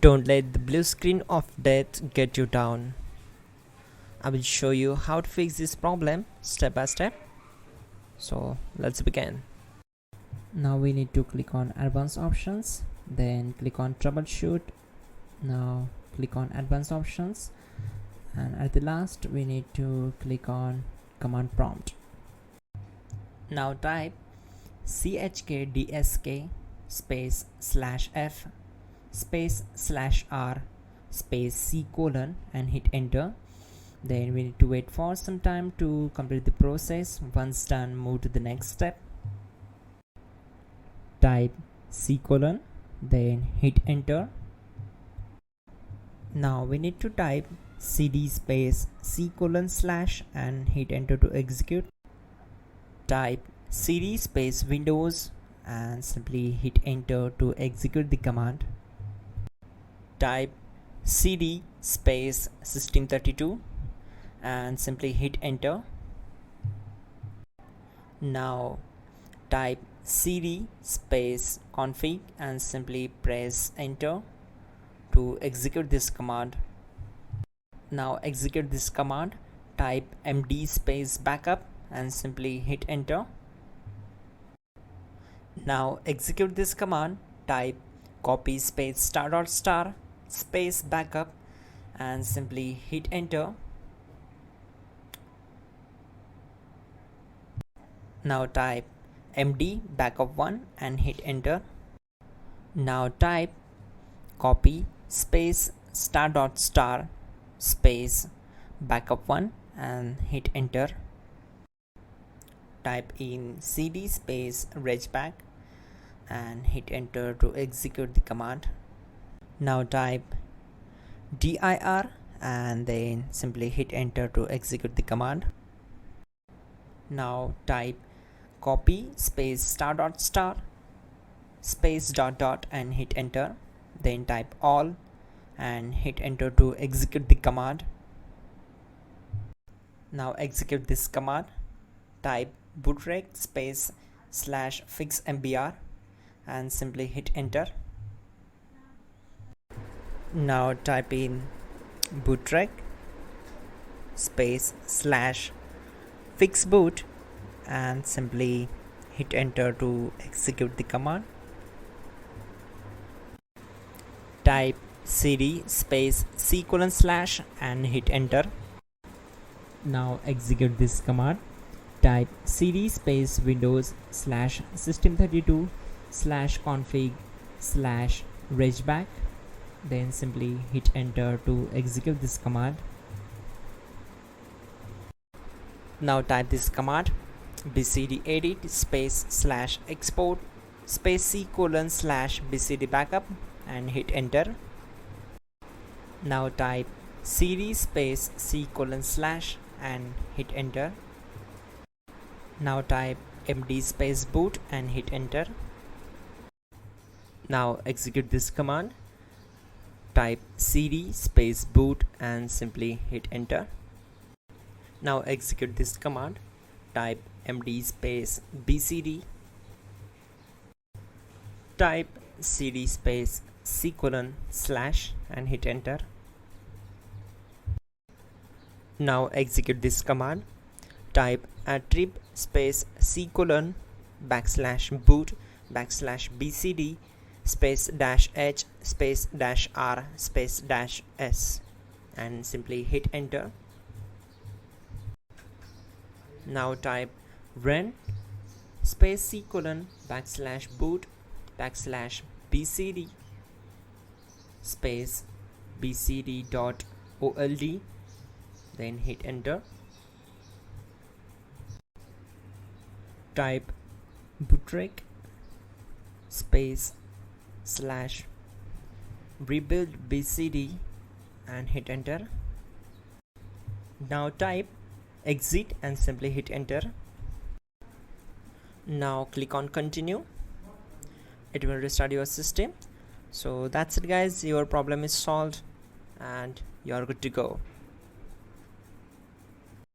Don't let the blue screen of death get you down. I will show you how to fix this problem step by step. So let's begin. Now we need to click on advanced options, then click on troubleshoot. Now click on advanced options, and at the last we need to click on command prompt. Now type chkdsk space /f space /r space c colon and hit enter. Then we need to wait for some time to complete the process. Once done, move to the next step. Type c colon, then hit enter. Now we need to type cd space c colon / and hit enter to execute. Type cd space windows and simply hit enter to execute the command. Type cd space system32 and simply hit enter. Now type cd space config and simply press enter to execute this command. Now execute this command. Type md space backup and simply hit enter. Now execute this command. Type copy space ** space backup and simply hit enter. Now type md backup1 and hit enter. Now type copy space ** space backup1 and hit enter. Type in cd space regback and hit enter to execute the command. Now type dir and then simply hit enter to execute the command. Now type copy space ** space ... and hit enter. Then type all and hit enter to execute the command. Now execute this command. Type bootrec space /fixmbr and simply hit enter. Now type in bootrec space /fixboot and simply hit enter to execute the command. Type cd space c colon / and hit enter. Now execute this command. Type cd space windows /system32 /config /regback, then simply hit enter to execute this command. Now type this command bcd edit space /export space c colon /bcd backup and hit enter. Now type cd space c colon / and hit enter. Now type md space boot and hit enter. Now execute this command. Type cd space boot and simply hit enter. Now execute this command. Type md space bcd. Type cd space c colon / and hit enter. Now execute this command. Type attrib space c colon /boot /bcd space -h space -r space -s and simply hit enter. Now type run space c colon /boot /bcd space bcd.old, then hit enter. Type bootrec space /rebuild bcd and hit enter. Now type exit and simply hit enter. Now click on continue. It will restart your system. So that's it guys, your problem is solved and you are good to go.